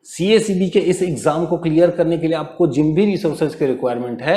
सीएसीबी के इस एग्जाम को क्लियर करने के लिए आपको जिन भी रिसोर्सेज की रिक्वायरमेंट है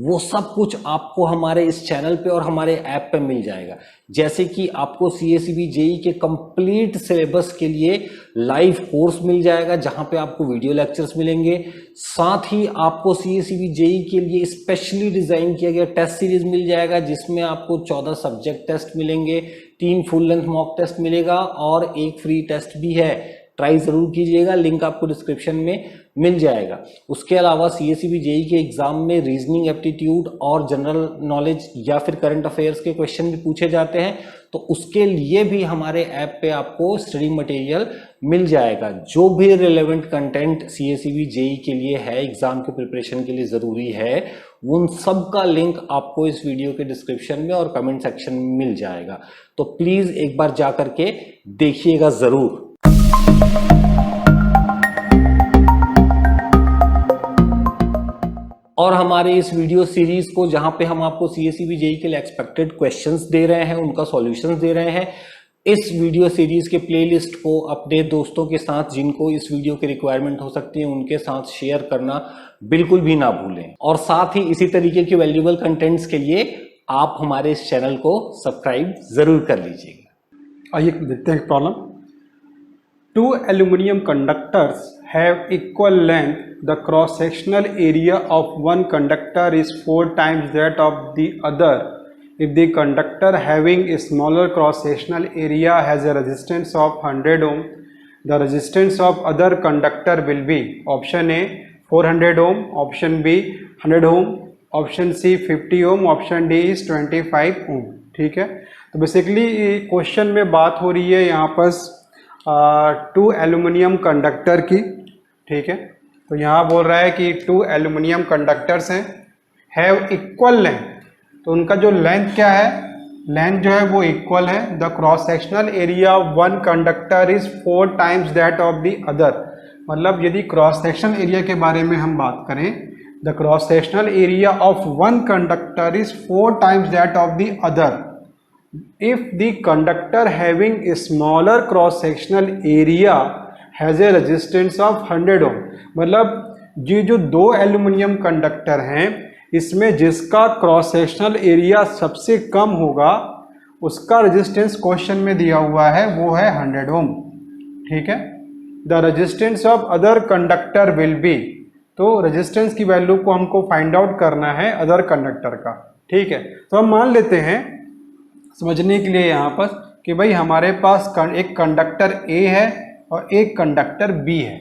वो सब कुछ आपको हमारे इस चैनल पे और हमारे ऐप पे मिल जाएगा। जैसे कि आपको सीएसीबी जेई के कंप्लीट सिलेबस के लिए लाइव कोर्स मिल जाएगा जहां पे आपको वीडियो लेक्चर्स मिलेंगे। साथ ही आपको सीएसीबी जेई के लिए स्पेशली डिजाइन किया गया टेस्ट सीरीज मिल जाएगा जिसमें आपको 14 सब्जेक्ट टेस्ट मिलेंगे, 3 फुल लेंथ मॉक टेस्ट मिलेगा और 1 फ्री टेस्ट भी है। ट्राई जरूर कीजिएगा, लिंक आपको डिस्क्रिप्शन में मिल जाएगा। उसके अलावा सीएसीबी जेई के एग्जाम में रीजनिंग, एप्टीट्यूड और जनरल नॉलेज या फिर करंट अफेयर्स के क्वेश्चन भी पूछे जाते हैं, तो उसके लिए भी हमारे ऐप पे आपको स्टडी मटेरियल मिल जाएगा। जो भी रिलेवेंट कंटेंट सीएसीबी जेई के लिए है, एग्जाम के प्रिपरेशन के लिए जरूरी है, उन सब का लिंक आपको इस वीडियो के डिस्क्रिप्शन में और कमेंट सेक्शन में मिल जाएगा। तो प्लीज एक बार जा करके देखिएगा जरूर। और हमारे इस वीडियो सीरीज को जहां पे हम आपको सीएसीबी जेई के लिए एक्सपेक्टेड क्वेश्चंस दे रहे हैं, उनका सॉल्यूशंस दे रहे हैं, इस वीडियो सीरीज के प्लेलिस्ट को अपने दोस्तों के साथ जिनको इस वीडियो की रिक्वायरमेंट हो सकती है उनके साथ शेयर करना बिल्कुल भी ना भूलें। और साथ ही इसी तरीके के वैल्यूएबल कंटेंट्स के लिए आप हमारे इस चैनल को सब्सक्राइब जरूर कर लीजिएगा। आइए देखते हैं problem. 2 aluminum conductors have equal length. The cross-sectional area of one conductor is 4 times that of the other. If the conductor having a smaller cross-sectional area has a resistance of 100 ohm, the resistance of other conductor will be option A 400 ohm, option B 100 ohm, option C 50 ohm, option D is 25 ohm। ठीक है, तो basically question में बात हो रही है यहाँ पर 2 एल्यूमिनियम कंडक्टर की। ठीक है, तो यहाँ बोल रहा है कि 2 एल्यूमिनियम कंडक्टर्स हैं, हैव इक्वल लेंथ। तो उनका जो लेंथ क्या है, लेंथ जो है वो इक्वल है। The cross sectional area of one conductor is 4 times that of the other. मतलब यदि क्रॉस सेक्शनल एरिया के बारे में हम बात करें, the cross sectional area of one conductor is 4 times that of the other. If the conductor having a smaller cross sectional area has a resistance of 100 ohm, मतलब ये जो 2 एल्यूमिनियम कंडक्टर हैं इसमें जिसका क्रॉस सेक्शनल एरिया सबसे कम होगा उसका resistance question में दिया हुआ है वो है 100 ओम। ठीक है, the resistance of other conductor will be, तो रेजिस्टेंस की वैल्यू को हमको फाइंड आउट करना है अदर कंडक्टर का। ठीक है, तो हम मान लेते हैं समझने के लिए यहाँ पर कि भाई हमारे पास एक कंडक्टर A है और एक कंडक्टर B है।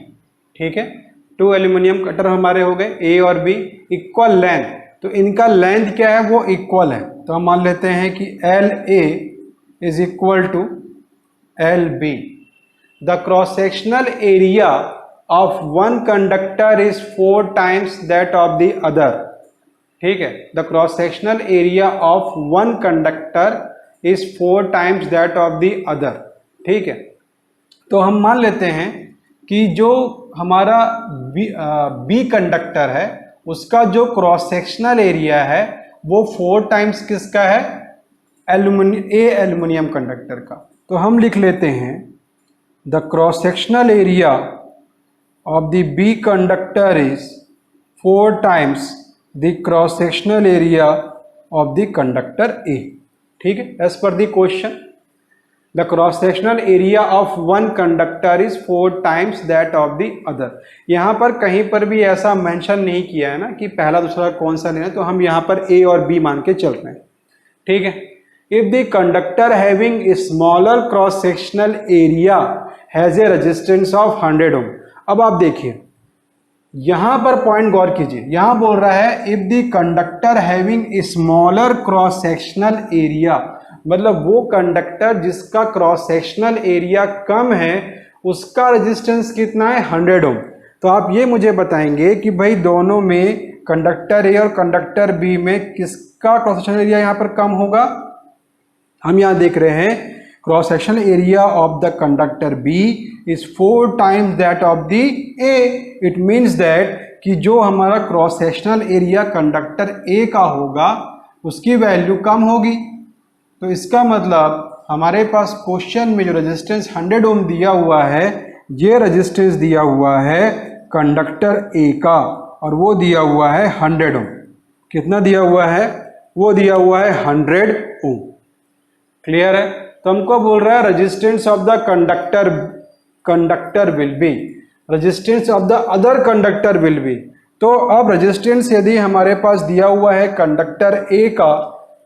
ठीक है, 2 एल्यूमिनियम कंडक्टर हमारे हो गए A और B, इक्वल लेंथ, तो इनका लेंथ क्या है वो इक्वल है। तो हम मान लेते हैं कि LA is equal to LB। The cross sectional area of one conductor is 4 times that of the other. ठीक है, the cross sectional area of one conductor is 4 times that of the other. ठीक है, तो हम मान लेते हैं कि जो हमारा बी कंडक्टर है उसका जो क्रॉस सेक्शनल एरिया है वो 4 टाइम्स किसका है, एल्यूमिनियम कंडक्टर का। तो हम लिख लेते हैं the cross sectional area of the B conductor is 4 times the cross sectional area of the conductor A. ठीक है, एज पर the question the cross sectional area of one conductor is 4 times that of the other. यहाँ पर कहीं पर भी ऐसा mention नहीं किया है ना कि पहला दूसरा कौन सा लेना, तो हम यहाँ पर ए और बी मान के चल रहे हैं। ठीक है, if the conductor having a smaller cross sectional area has a resistance of 100 ओम। अब आप देखिए यहां पर पॉइंट गौर कीजिए, यहां बोल रहा है if the conductor having a smaller cross sectional area, मतलब वो कंडक्टर जिसका क्रॉस सेक्शनल एरिया कम है उसका रेजिस्टेंस कितना है, 100 ओम। तो आप ये मुझे बताएंगे कि भाई दोनों में कंडक्टर ए और कंडक्टर बी में किसका क्रॉस सेक्शनल एरिया यहां पर कम होगा। हम यहां देख रहे हैं cross sectional area of the conductor B is 4 times that of the A। It means that कि जो हमारा cross sectional area conductor A का होगा उसकी वैल्यू कम होगी। तो इसका मतलब हमारे पास क्वेश्चन में जो रेजिस्टेंस 100 ओम दिया हुआ है ये रेजिस्टेंस दिया हुआ है कंडक्टर ए का और वो दिया हुआ है 100 ओम। कितना दिया हुआ है? वो दिया हुआ है 100 ओम। क्लियर है? तो हमको बोल रहा है resistance of the conductor will be, resistance of the other conductor will be. तो अब रेजिस्टेंस यदि हमारे पास दिया हुआ है कंडक्टर ए का,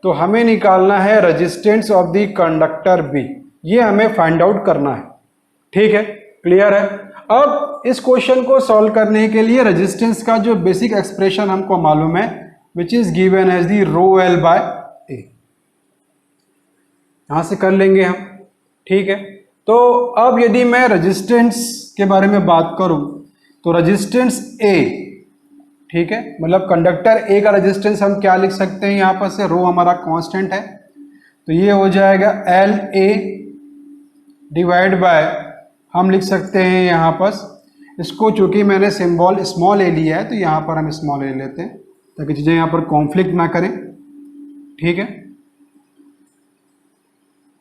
तो हमें निकालना है resistance of the conductor B. ये हमें फाइंड आउट करना है। ठीक है? क्लियर है? अब इस क्वेश्चन को सॉल्व करने के लिए रेजिस्टेंस का जो बेसिक एक्सप्रेशन हमको मालूम है, which is given as the row L by A, यहां से कर लेंगे हम। ठीक है? तो अब यदि मैं रेजिस्टेंस के बारे में बात करूं तो रेजिस्टेंस ए, ठीक है, मतलब कंडक्टर ए का रेजिस्टेंस हम क्या लिख सकते हैं? यहां पर से रो हमारा कांस्टेंट है, तो ये हो जाएगा एल ए डिवाइड बाय, हम लिख सकते हैं यहां पर इसको, चूंकि मैंने सिंबल स्मॉल ए लिया है तो यहां पर हम स्मॉल ए लेते हैं ताकि चीजें यहां पर कॉन्फ्लिक्ट ना करें। ठीक है?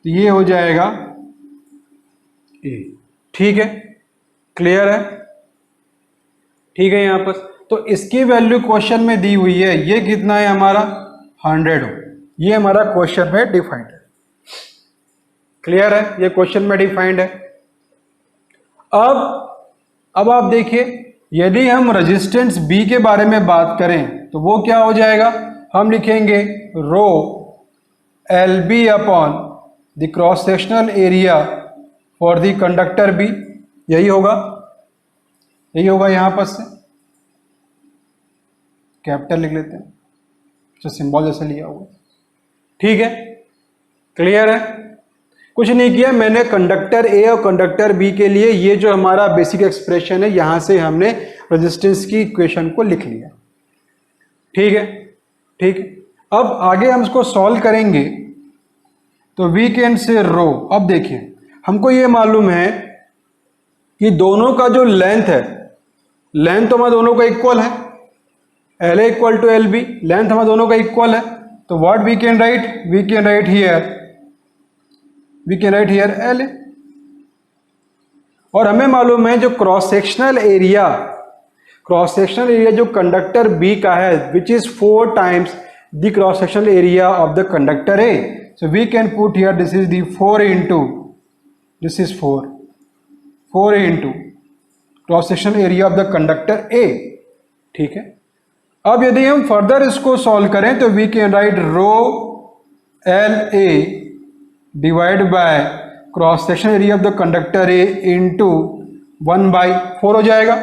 तो ये हो जाएगा ए। ठीक है? क्लियर है? ठीक है? यहां पर तो इसकी वैल्यू क्वेश्चन में दी हुई है, ये कितना है हमारा? 100 हो। ये हमारा क्वेश्चन में डिफाइंड है। क्लियर है? ये क्वेश्चन में डिफाइंड है। अब आप देखिए, यदि हम रेजिस्टेंस बी के बारे में बात करें तो वो क्या हो जाएगा? हम लिखेंगे rho L B upon the cross sectional area for the conductor B. यही होगा, यही होगा। यहां पर से कैपिटल लिख लेते हैं, जो सिंबल जैसे लिया हुआ। ठीक है? क्लियर है? कुछ नहीं किया मैंने, कंडक्टर ए और कंडक्टर बी के लिए ये जो हमारा बेसिक एक्सप्रेशन है, यहां से हमने रेजिस्टेंस की इक्वेशन को लिख लिया। ठीक है? ठीक है? अब आगे हम इसको सॉल्व करेंगे तो वी कैन से रो। अब देखिए, हमको ये मालूम है कि दोनों का जो लेंथ है, लेंथ तो हमारा दोनों का इक्वल है, L A equal to L B, length हमारा दोनों का इक्वल है। तो what we can write? We can write here L A. और हमें मालूम है जो क्रॉस सेक्शनल एरिया जो कंडक्टर बी का है, which is 4 times the cross sectional area of the conductor A. So we can put here this is the 4 into cross sectional area of the conductor A. ठीक है? अब यदि हम further इसको solve करें तो we can write rho L A divide by cross section area of the conductor A into 1/4 हो जाएगा।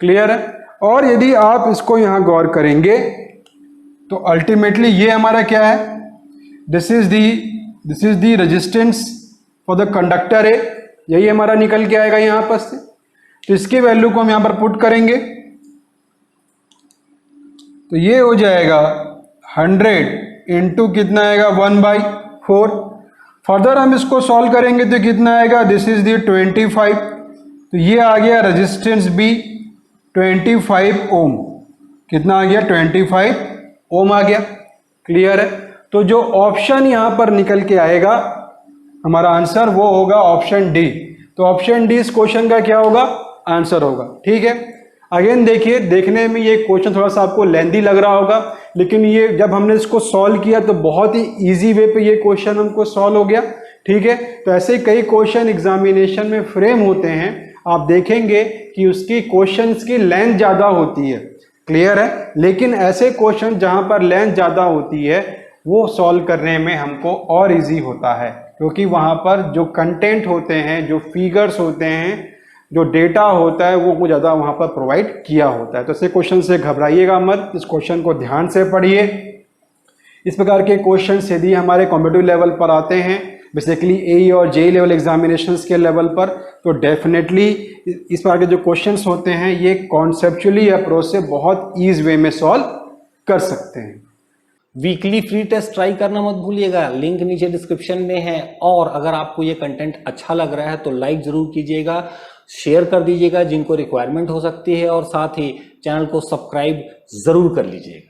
क्लियर है? और यदि आप इसको यहां गौर करेंगे तो अल्टीमेटली ये हमारा क्या है? This is the resistance for the conductor ए। यही हमारा निकल के आएगा यहां पर से। तो इसकी वैल्यू को हम यहां पर पुट करेंगे तो ये हो जाएगा 100 इंटू कितना आएगा? 1/4। फर्दर हम इसको सॉल्व करेंगे तो कितना आएगा? This is the 25। तो ये आ गया रेजिस्टेंस बी 25 ओम। कितना आ गया? 25 ओम आ गया। क्लियर है? तो जो ऑप्शन यहां पर निकल के आएगा हमारा आंसर, वो होगा ऑप्शन डी। तो ऑप्शन डी इस क्वेश्चन का क्या होगा? आंसर होगा। ठीक है? अगेन देखिए, देखने में ये क्वेश्चन थोड़ा सा आपको लेंदी लग रहा होगा, लेकिन ये जब हमने इसको सॉल्व किया तो बहुत ही इजी वे पे ये क्वेश्चन हमको सॉल्व हो गया। ठीक है? तो ऐसे कई क्वेश्चन एग्जामिनेशन में फ्रेम होते हैं, आप देखेंगे कि उसकी क्वेश्चंस की लेंथ ज़्यादा होती है। क्लियर है? लेकिन ऐसे क्वेश्चन जहाँ पर लेंथ ज़्यादा होती है वो सॉल्व करने में हमको और ईजी होता है, क्योंकि वहाँ पर जो कंटेंट होते हैं, जो फिगर्स होते हैं, जो डेटा होता है, वो ज़्यादा वहाँ पर प्रोवाइड किया होता है। तो ऐसे क्वेश्चन से घबराइएगा मत, इस क्वेश्चन को ध्यान से पढ़िए। इस प्रकार के क्वेश्चन यदि हमारे कॉम्पिटिटिव लेवल पर आते हैं, बेसिकली ए और जे लेवल एग्जामिनेशंस के लेवल पर, तो डेफिनेटली इस प्रकार के जो क्वेश्चंस होते हैं ये कॉन्सेप्चुअली अप्रोच से बहुत ईज वे में सॉल्व कर सकते हैं। वीकली फ्री टेस्ट ट्राई करना मत भूलिएगा, लिंक नीचे डिस्क्रिप्शन में है। और अगर आपको ये कंटेंट अच्छा लग रहा है तो लाइक जरूर कीजिएगा, शेयर कर दीजिएगा जिनको रिक्वायरमेंट हो सकती है, और साथ ही चैनल को सब्सक्राइब जरूर कर लीजिएगा।